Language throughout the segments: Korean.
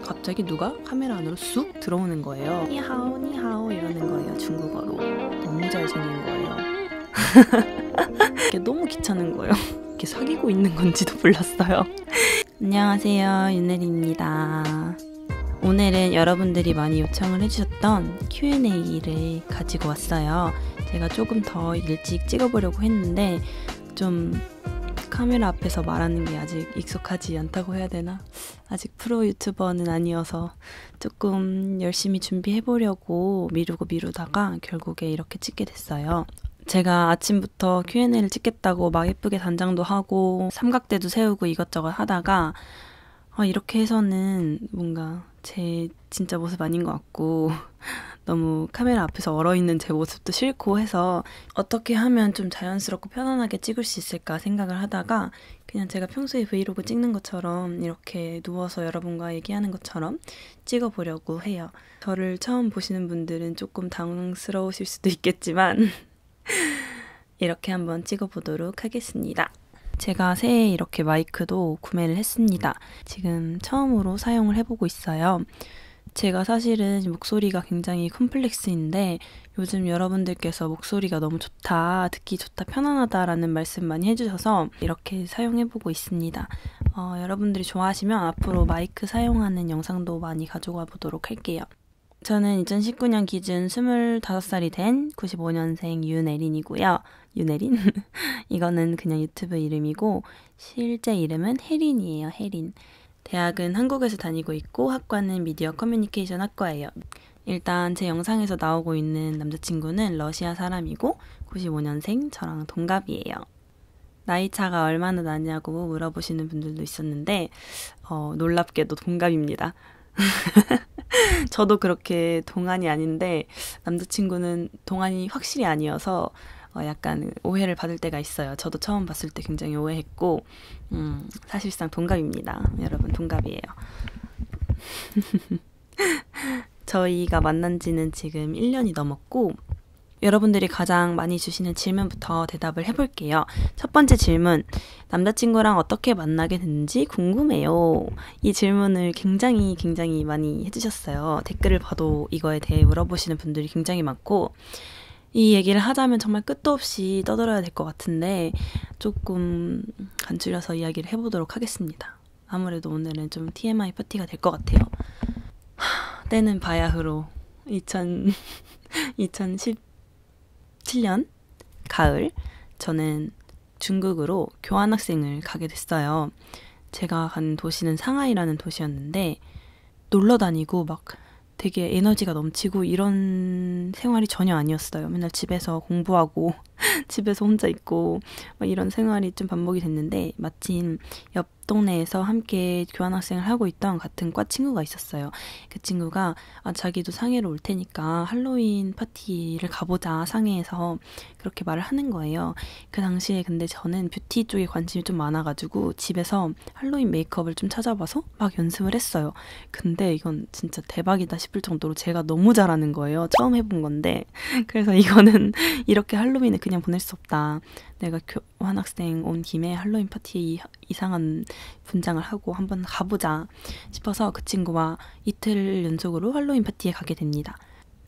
갑자기 누가 카메라 안으로 쑥 들어오는 거예요. 니하오 니하오 이러는 거예요. 중국어로. 너무 잘생긴 거예요. 이게 너무 귀찮은 거예요. 이렇게 사귀고 있는 건지도 몰랐어요. 안녕하세요, 윤혜리입니다. 오늘은 여러분들이 많이 요청을 해주셨던 Q&A를 가지고 왔어요. 제가 조금 더 일찍 찍어보려고 했는데 좀 카메라 앞에서 말하는 게 아직 익숙하지 않다고 해야 되나? 아직 프로 유튜버는 아니어서 조금 열심히 준비해보려고 미루다가 결국에 이렇게 찍게 됐어요. 제가 아침부터 Q&A를 찍겠다고 막 예쁘게 단장도 하고 삼각대도 세우고 이것저것 하다가 이렇게 해서는 뭔가 제 진짜 모습 아닌 것 같고 너무 카메라 앞에서 얼어있는 제 모습도 싫고 해서 어떻게 하면 좀 자연스럽고 편안하게 찍을 수 있을까 생각을 하다가 그냥 제가 평소에 브이로그 찍는 것처럼 이렇게 누워서 여러분과 얘기하는 것처럼 찍어보려고 해요. 저를 처음 보시는 분들은 조금 당황스러우실 수도 있겠지만 이렇게 한번 찍어보도록 하겠습니다. 제가 새해 이렇게 마이크도 구매를 했습니다. 지금 처음으로 사용을 해보고 있어요. 제가 사실은 목소리가 굉장히 컴플렉스인데 요즘 여러분들께서 목소리가 너무 좋다, 듣기 좋다, 편안하다라는 말씀 많이 해주셔서 이렇게 사용해보고 있습니다. 여러분들이 좋아하시면 앞으로 마이크 사용하는 영상도 많이 가져가 보도록 할게요. 저는 2019년 기준 25살이 된 95년생 윤혜린이고요. 윤혜린? 이거는 그냥 유튜브 이름이고 실제 이름은 혜린이에요. 혜린. 대학은 한국에서 다니고 있고 학과는 미디어 커뮤니케이션 학과예요. 일단 제 영상에서 나오고 있는 남자친구는 러시아 사람이고 95년생 저랑 동갑이에요. 나이 차가 얼마나 나냐고 물어보시는 분들도 있었는데 놀랍게도 동갑입니다. 저도 그렇게 동안이 아닌데 남자친구는 동안이 확실히 아니어서 약간 오해를 받을 때가 있어요. 저도 처음 봤을 때 굉장히 오해했고 사실상 동갑입니다. 여러분 동갑이에요. 저희가 만난 지는 지금 1년이 넘었고 여러분들이 가장 많이 주시는 질문부터 대답을 해볼게요. 첫 번째 질문, 남자친구랑 어떻게 만나게 됐는지 궁금해요. 이 질문을 굉장히 많이 해주셨어요. 댓글을 봐도 이거에 대해 물어보시는 분들이 굉장히 많고 이 얘기를 하자면 정말 끝도 없이 떠들어야 될 것 같은데 조금 간추려서 이야기를 해보도록 하겠습니다. 아무래도 오늘은 좀 TMI 파티가 될 것 같아요. 때는 바야흐로 2017년 가을 저는 중국으로 교환학생을 가게 됐어요. 제가 간 도시는 상하이라는 도시였는데 놀러 다니고 막 되게 에너지가 넘치고 이런 생활이 전혀 아니었어요. 맨날 집에서 공부하고 집에서 혼자 있고 막 이런 생활이 좀 반복이 됐는데 마침 옆 동네에서 함께 교환학생을 하고 있던 같은 과 친구가 있었어요. 그 친구가 자기도 상해로 올 테니까 할로윈 파티를 가보자 상해에서 그렇게 말을 하는 거예요. 그 당시에 근데 저는 뷰티 쪽에 관심이 좀 많아가지고 집에서 할로윈 메이크업을 좀 찾아봐서 막 연습을 했어요. 근데 이건 진짜 대박이다 싶을 정도로 제가 너무 잘하는 거예요. 처음 해본 건데 그래서 이거는 이렇게 할로윈을 그냥 보낼 수 없다. 내가 교환학생 온 김에 할로윈 파티 이상한 분장을 하고 한번 가보자 싶어서 그 친구와 이틀 연속으로 할로윈 파티에 가게 됩니다.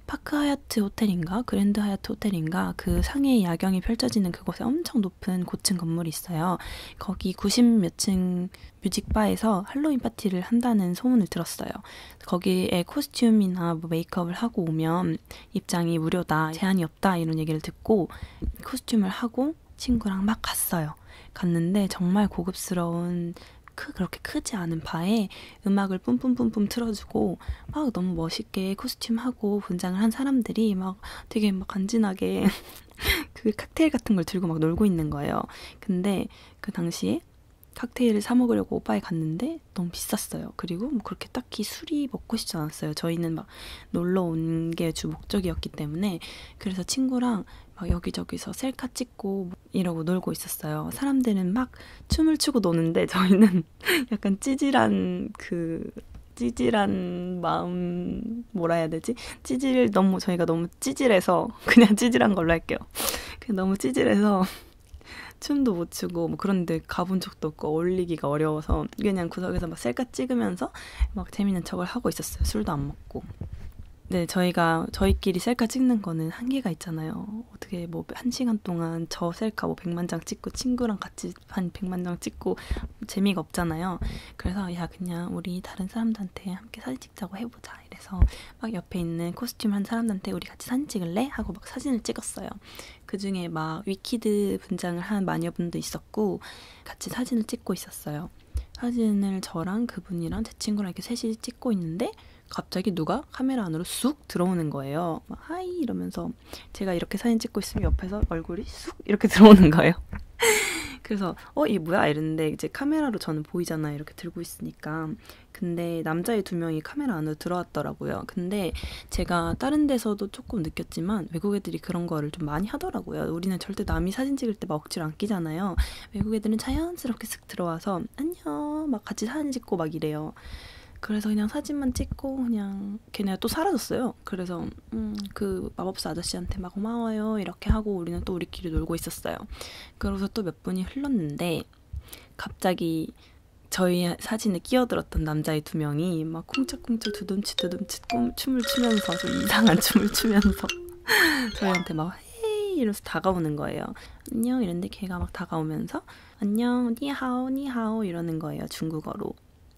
파크 하얏트 호텔인가 그랜드 하얏트 호텔인가 그 상해 야경이 펼쳐지는 그곳에 엄청 높은 고층 건물이 있어요. 거기 90몇 층 뮤직바에서 할로윈 파티를 한다는 소문을 들었어요. 거기에 코스튬이나 뭐 메이크업을 하고 오면 입장이 무료다, 제한이 없다 이런 얘기를 듣고 코스튬을 하고 친구랑 막 갔어요. 갔는데 정말 고급스러운 그렇게 크지 않은 바에 음악을 뿜뿜뿜뿜 틀어주고 막 너무 멋있게 코스튬하고 분장을 한 사람들이 막 되게 막 간지나게 그 칵테일 같은 걸 들고 막 놀고 있는 거예요. 근데 그 당시에 칵테일을 사 먹으려고 오빠에 갔는데 너무 비쌌어요. 그리고 뭐 그렇게 딱히 술이 먹고 싶지 않았어요. 저희는 막 놀러 온 게 주 목적이었기 때문에. 그래서 친구랑 막 여기저기서 셀카 찍고 이러고 놀고 있었어요. 사람들은 막 춤을 추고 노는데 저희는 약간 찌질한 마음, 뭐라 해야 되지? 저희가 너무 찌질해서 그냥 찌질한 걸로 할게요. 너무 찌질해서 춤도 못 추고 뭐 그런데 가본 적도 없고 어울리기가 어려워서 그냥 구석에서 막 셀카 찍으면서 막 재밌는 척을 하고 있었어요. 술도 안 먹고. 네, 저희끼리 셀카 찍는 거는 한계가 있잖아요. 어떻게 뭐 1시간 동안 저 셀카 뭐 100만 장 찍고 친구랑 같이 한 100만 장 찍고 재미가 없잖아요. 그래서 야, 그냥 우리 다른 사람들한테 함께 사진 찍자고 해보자. 이래서 막 옆에 있는 코스튬 한 사람한테 우리 같이 사진 찍을래? 하고 막 사진을 찍었어요. 그 중에 막 위키드 분장을 한 마녀분도 있었고 같이 사진을 찍고 있었어요. 사진을 저랑 그분이랑 제 친구랑 이렇게 셋이 찍고 있는데 갑자기 누가 카메라 안으로 쑥 들어오는 거예요. 막 하이 이러면서 제가 이렇게 사진 찍고 있으면 옆에서 얼굴이 쑥 이렇게 들어오는 거예요. 그래서 이게 뭐야 이랬는데 이제 카메라로 저는 보이잖아요. 이렇게 들고 있으니까. 근데 남자애 2명이 카메라 안으로 들어왔더라고요. 근데 제가 다른 데서도 조금 느꼈지만 외국 애들이 그런 거를 좀 많이 하더라고요. 우리는 절대 남이 사진 찍을 때 막 억지로 안 끼잖아요. 외국 애들은 자연스럽게 쓱 들어와서 안녕 막 같이 사진 찍고 막 이래요. 그래서 그냥 사진만 찍고 그냥 걔네가 또 사라졌어요. 그래서 그 마법사 아저씨한테 막 고마워요 이렇게 하고 우리는 또 우리끼리 놀고 있었어요. 그래서 또 몇 분이 흘렀는데 갑자기 저희 사진에 끼어들었던 남자애 2명이 막 쿵짝쿵짝 두둠칫 춤을 추면서 좀 이상한 춤을 추면서 저희한테 막 헤이 이러면서 다가오는 거예요. 안녕 이랬는데 걔가 막 다가오면서 안녕 니하오 이러는 거예요. 중국어로.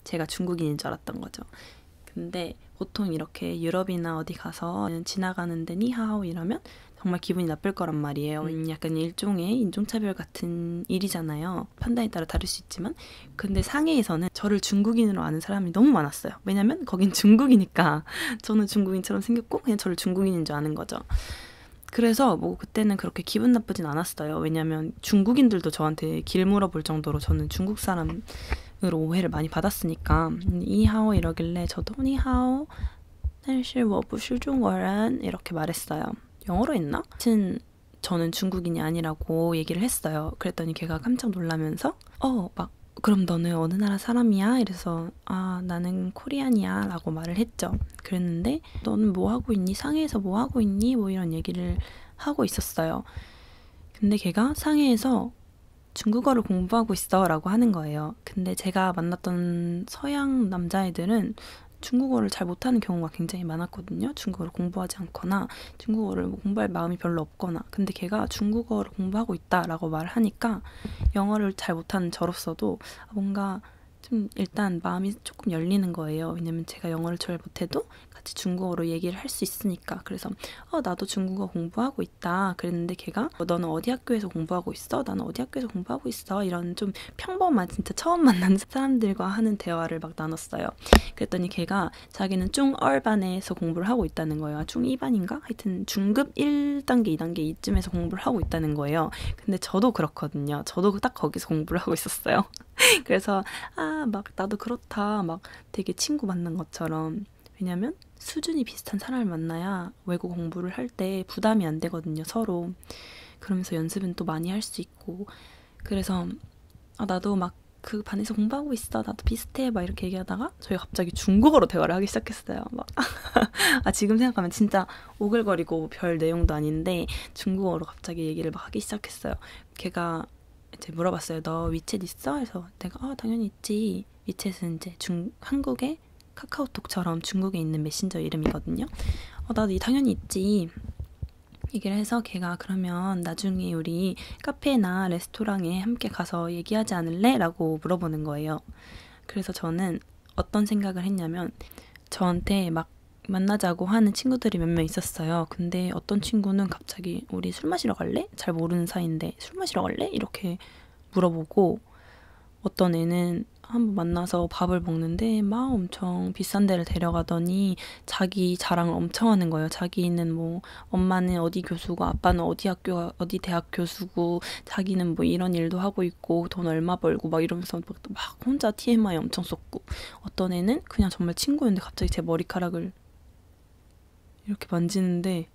제가 중국인인 줄 알았던 거죠. 근데 보통 이렇게 유럽이나 어디 가서 지나가는데 니하오 이러면 정말 기분이 나쁠 거란 말이에요. 약간 일종의 인종차별 같은 일이잖아요. 판단에 따라 다를 수 있지만. 근데 상해에서는 저를 중국인으로 아는 사람이 너무 많았어요. 왜냐면 거긴 중국이니까 저는 중국인처럼 생겼고 그냥 저를 중국인인 줄 아는 거죠. 그래서 뭐 그때는 그렇게 기분 나쁘진 않았어요. 왜냐면 중국인들도 저한테 길 물어볼 정도로 저는 중국 사람으로 오해를 많이 받았으니까. 니하오 이러길래 저도 니하오 但是我不是中国人 이렇게 말했어요. 영어로 했나? 하여튼 저는 중국인이 아니라고 얘기를 했어요. 그랬더니 걔가 깜짝 놀라면서 막 그럼 너는 어느 나라 사람이야? 이래서 나는 코리안이야 라고 말을 했죠. 그랬는데 너는 뭐 하고 있니? 상해에서 뭐 하고 있니? 뭐 이런 얘기를 하고 있었어요. 근데 걔가 상해에서 중국어를 공부하고 있어 라고 하는 거예요. 근데 제가 만났던 서양 남자애들은 중국어를 잘 못하는 경우가 굉장히 많았거든요. 중국어를 공부하지 않거나 중국어를 공부할 마음이 별로 없거나. 근데 걔가 중국어를 공부하고 있다라고 말을 하니까 영어를 잘 못하는 저로서도 뭔가 좀 일단 마음이 조금 열리는 거예요. 왜냐면 제가 영어를 잘 못해도 같이 중국어로 얘기를 할 수 있으니까. 그래서 나도 중국어 공부하고 있다 그랬는데 걔가 너는 어디 학교에서 공부하고 있어? 나는 어디 학교에서 공부하고 있어? 이런 좀 평범한 진짜 처음 만난 사람들과 하는 대화를 막 나눴어요. 그랬더니 걔가 자기는 중얼반에서 공부를 하고 있다는 거예요. 중2반인가? 하여튼 중급 1단계, 2단계 이쯤에서 공부를 하고 있다는 거예요. 근데 저도 그렇거든요. 저도 딱 거기서 공부를 하고 있었어요. 그래서 막 나도 그렇다 막 되게 친구 만난 것처럼. 왜냐면 수준이 비슷한 사람을 만나야 외국 공부를 할 때 부담이 안 되거든요, 서로. 그러면서 연습은 또 많이 할 수 있고. 그래서 나도 막 그 반에서 공부하고 있어. 나도 비슷해. 막 이렇게 얘기하다가 저희 갑자기 중국어로 대화를 하기 시작했어요. 막 지금 생각하면 진짜 오글거리고 별 내용도 아닌데 중국어로 갑자기 얘기를 막 하기 시작했어요. 걔가 이제 물어봤어요. 너 위챗 있어? 그래서 내가 당연히 있지. 위챗은 이제 한국의 카카오톡처럼 중국에 있는 메신저 이름이거든요. 나도 당연히 있지. 얘기를 해서 걔가 그러면 나중에 우리 카페나 레스토랑에 함께 가서 얘기하지 않을래? 라고 물어보는 거예요. 그래서 저는 어떤 생각을 했냐면 저한테 막 만나자고 하는 친구들이 몇 명 있었어요. 근데 어떤 친구는 갑자기 우리 술 마시러 갈래? 잘 모르는 사이인데 술 마시러 갈래? 이렇게 물어보고 어떤 애는 한번 만나서 밥을 먹는데 막 엄청 비싼 데를 데려가더니 자기 자랑을 엄청 하는 거예요. 자기는 뭐 엄마는 어디 교수고 아빠는 어디 대학 교수고 자기는 뭐 이런 일도 하고 있고 돈 얼마 벌고 막 이러면서 막 혼자 TMI 엄청 썼고 어떤 애는 그냥 정말 친구였는데 갑자기 제 머리카락을 이렇게 만지는데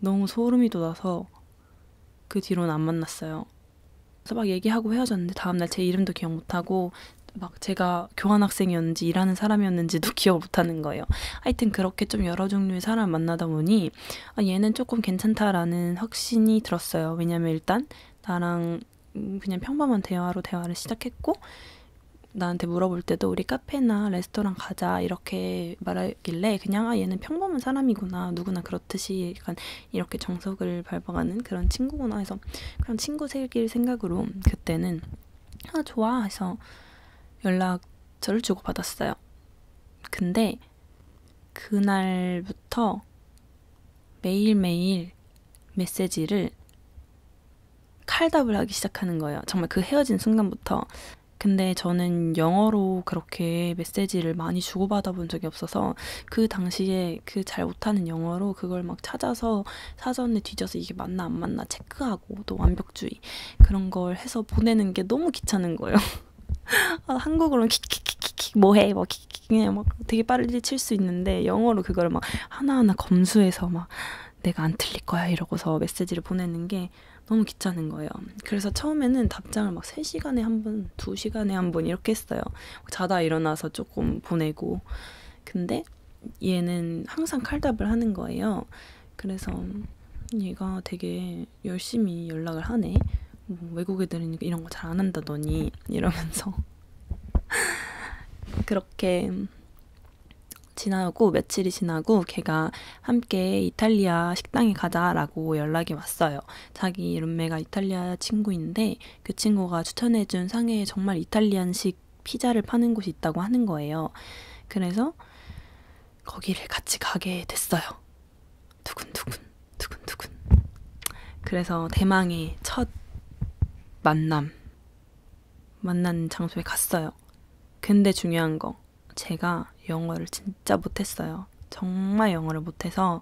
너무 소름이 돋아서 그 뒤로는 안 만났어요. 그래서 막 얘기하고 헤어졌는데 다음날 제 이름도 기억 못하고 막 제가 교환학생이었는지 일하는 사람이었는지도 기억 못하는 거예요. 하여튼 그렇게 좀 여러 종류의 사람을 만나다 보니 얘는 조금 괜찮다라는 확신이 들었어요. 왜냐면 일단 나랑 그냥 평범한 대화를 시작했고 나한테 물어볼 때도 우리 카페나 레스토랑 가자 이렇게 말하길래 그냥 얘는 평범한 사람이구나 누구나 그렇듯이 약간 이렇게 정석을 밟아가는 그런 친구구나 해서 그냥 친구 사귈 생각으로 그때는 좋아 해서 연락처를 주고받았어요. 근데 그날부터 매일매일 메시지를 칼답을 하기 시작하는 거예요. 정말 그 헤어진 순간부터. 근데 저는 영어로 그렇게 메시지를 많이 주고받아 본 적이 없어서 그 당시에 그 잘 못하는 영어로 그걸 막 찾아서 사전에 뒤져서 이게 맞나 안 맞나 체크하고 또 완벽주의 그런 걸 해서 보내는 게 너무 귀찮은 거예요. 한국어로는 킥킥킥킥 뭐해 뭐 킥킥 그냥 막 되게 빨리 칠 수 있는데 영어로 그걸 막 하나하나 검수해서 막 내가 안 틀릴 거야 이러고서 메시지를 보내는 게 너무 귀찮은 거예요. 그래서 처음에는 답장을 막 3시간에 한 번, 2시간에 한 번 이렇게 했어요. 자다 일어나서 조금 보내고. 근데 얘는 항상 칼답을 하는 거예요. 그래서 얘가 되게 열심히 연락을 하네. 외국 애들은 이런 거 잘 안 한다더니 이러면서 그렇게 지나고 며칠이 지나고 걔가 함께 이탈리아 식당에 가자라고 연락이 왔어요. 자기 룸메가 이탈리아 친구인데 그 친구가 추천해준 상해에 정말 이탈리안식 피자를 파는 곳이 있다고 하는 거예요. 그래서 거기를 같이 가게 됐어요. 두근두근 두근두근. 그래서 대망의 첫 만난 장소에 갔어요. 근데 중요한 거 제가 영어를 진짜 못했어요. 정말 영어를 못해서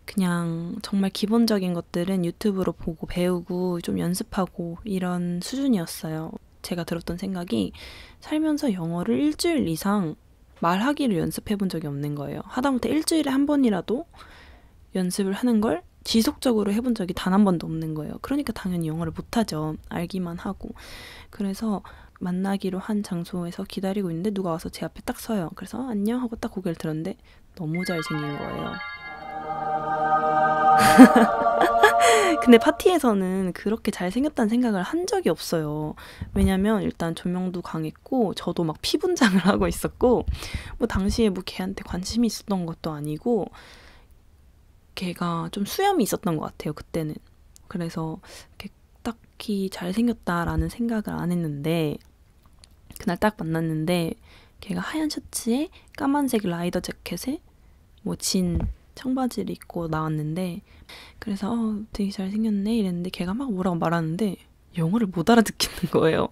그냥 정말 기본적인 것들은 유튜브로 보고 배우고 좀 연습하고 이런 수준이었어요. 제가 들었던 생각이 살면서 영어를 일주일 이상 말하기를 연습해 본 적이 없는 거예요. 하다못해 일주일에 한 번이라도 연습을 하는 걸 지속적으로 해본 적이 단 한 번도 없는 거예요. 그러니까 당연히 영어를 못하죠. 알기만 하고. 그래서 만나기로 한 장소에서 기다리고 있는데 누가 와서 제 앞에 딱 서요. 그래서 안녕 하고 딱 고개를 들었는데 너무 잘생긴 거예요. 근데 파티에서는 그렇게 잘생겼다는 생각을 한 적이 없어요. 왜냐면 일단 조명도 강했고 저도 막 피분장을 하고 있었고 뭐 당시에 뭐 걔한테 관심이 있었던 것도 아니고 걔가 좀 수염이 있었던 것 같아요. 그때는. 그래서 딱히 잘생겼다라는 생각을 안 했는데 그날 딱 만났는데 걔가 하얀 셔츠에 까만색 라이더 재켓에 뭐 진 청바지를 입고 나왔는데 그래서 되게 잘생겼네 이랬는데 걔가 막 뭐라고 말하는데 영어를 못 알아듣겠는 거예요.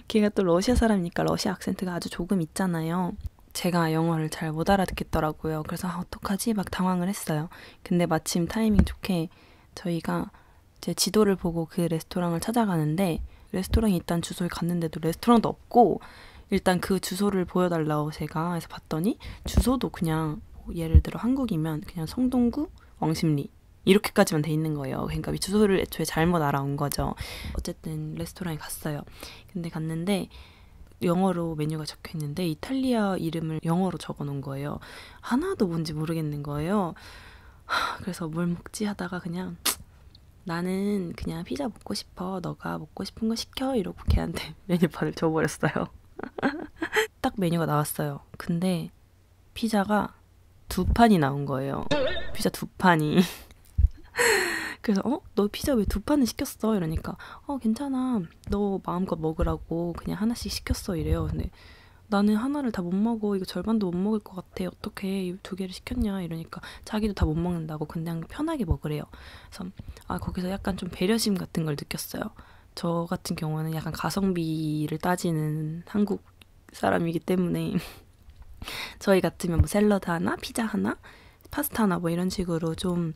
걔가 또 러시아 사람이니까 러시아 악센트가 아주 조금 있잖아요. 제가 영어를 잘 못 알아듣겠더라고요. 그래서 어떡하지? 막 당황을 했어요. 근데 마침 타이밍 좋게 저희가 이제 지도를 보고 그 레스토랑을 찾아가는데 레스토랑이 있다는 주소에 갔는데도 레스토랑도 없고 일단 그 주소를 보여달라고 제가 해서 봤더니 주소도 그냥 뭐 예를 들어 한국이면 그냥 성동구 왕십리 이렇게까지만 돼 있는 거예요. 그러니까 주소를 애초에 잘못 알아온 거죠. 어쨌든 레스토랑에 갔어요. 근데 갔는데 영어로 메뉴가 적혀 있는데 이탈리아 이름을 영어로 적어 놓은 거예요. 하나도 뭔지 모르겠는 거예요. 그래서 뭘 먹지 하다가 그냥 나는 그냥 피자 먹고 싶어. 너가 먹고 싶은 거 시켜. 이러고 걔한테 메뉴판을 줘버렸어요. 딱 메뉴가 나왔어요. 근데 피자가 2판이 나온 거예요. 피자 2판이. 그래서 너 피자 왜 2판을 시켰어? 이러니까 괜찮아. 너 마음껏 먹으라고 그냥 하나씩 시켰어. 이래요. 근데 나는 하나를 다 못 먹어. 이거 절반도 못 먹을 것 같아. 어떻게 2개를 시켰냐? 이러니까 자기도 다 못 먹는다고 그냥 편하게 먹으래요. 그래서 거기서 약간 좀 배려심 같은 걸 느꼈어요. 저 같은 경우는 약간 가성비를 따지는 한국 사람이기 때문에 저희 같으면 뭐 샐러드 하나, 피자 하나, 파스타 하나 뭐 이런 식으로 좀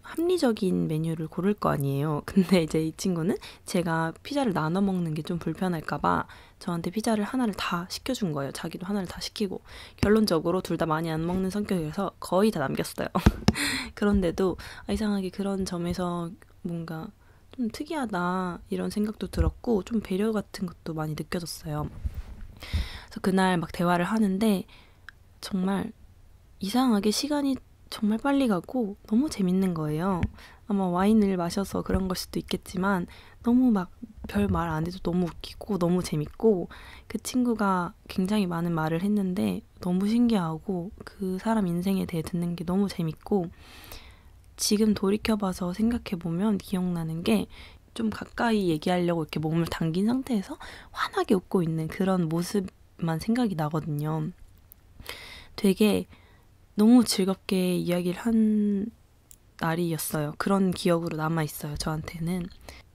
합리적인 메뉴를 고를 거 아니에요. 근데 이제 이 친구는 제가 피자를 나눠 먹는 게 좀 불편할까봐 저한테 피자를 하나를 다 시켜준 거예요. 자기도 하나를 다 시키고 결론적으로 둘 다 많이 안 먹는 성격이어서 거의 다 남겼어요. 그런데도 이상하게 그런 점에서 뭔가 좀 특이하다 이런 생각도 들었고 좀 배려 같은 것도 많이 느껴졌어요. 그래서 그날 막 대화를 하는데 정말 이상하게 시간이 정말 빨리 가고 너무 재밌는 거예요. 아마 와인을 마셔서 그런 걸 수도 있겠지만 너무 막 별 말 안 해도 너무 웃기고 너무 재밌고 그 친구가 굉장히 많은 말을 했는데 너무 신기하고 그 사람 인생에 대해 듣는 게 너무 재밌고 지금 돌이켜봐서 생각해보면 기억나는 게 좀 가까이 얘기하려고 이렇게 몸을 당긴 상태에서 환하게 웃고 있는 그런 모습만 생각이 나거든요. 되게 너무 즐겁게 이야기를 한 날이었어요. 그런 기억으로 남아있어요, 저한테는.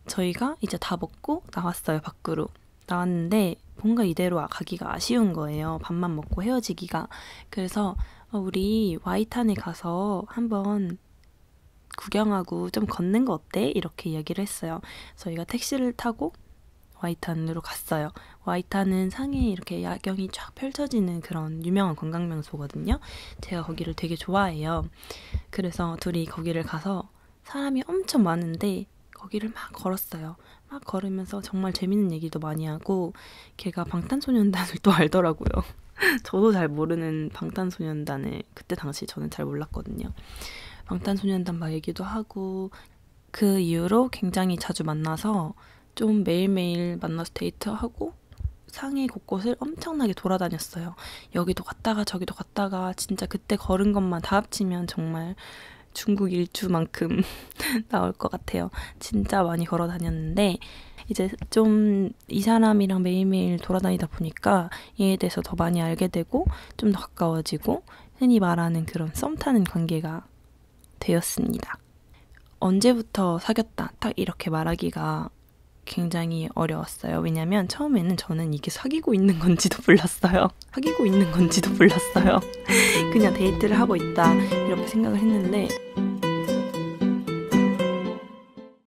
저희가 이제 다 먹고 나왔어요, 밖으로. 나왔는데 뭔가 이대로 가기가 아쉬운 거예요. 밥만 먹고 헤어지기가. 그래서 우리 와이탄에 가서 한번 구경하고 좀 걷는 거 어때? 이렇게 이야기를 했어요. 저희가 택시를 타고 와이탄으로 갔어요. 와이탄은 상해 이렇게 야경이 쫙 펼쳐지는 그런 유명한 관광명소거든요. 제가 거기를 되게 좋아해요. 그래서 둘이 거기를 가서 사람이 엄청 많은데 거기를 막 걸었어요. 막 걸으면서 정말 재밌는 얘기도 많이 하고 걔가 방탄소년단을 또 알더라고요. 저도 잘 모르는 방탄소년단을 그때 당시 저는 잘 몰랐거든요. 방탄소년단 막 얘기도 하고 그 이후로 굉장히 자주 만나서 좀 매일매일 만나서 데이트하고 상해 곳곳을 엄청나게 돌아다녔어요. 여기도 갔다가 저기도 갔다가 진짜 그때 걸은 것만 다 합치면 정말 중국 일주만큼 나올 것 같아요. 진짜 많이 걸어 다녔는데 이제 좀 이 사람이랑 매일매일 돌아다니다 보니까 얘에 대해서 더 많이 알게 되고 좀 더 가까워지고 흔히 말하는 그런 썸 타는 관계가 되었습니다. 언제부터 사귀었다 딱 이렇게 말하기가 굉장히 어려웠어요. 왜냐면 처음에는 저는 이게 사귀고 있는 건지도 몰랐어요. 그냥 데이트를 하고 있다 이렇게 생각을 했는데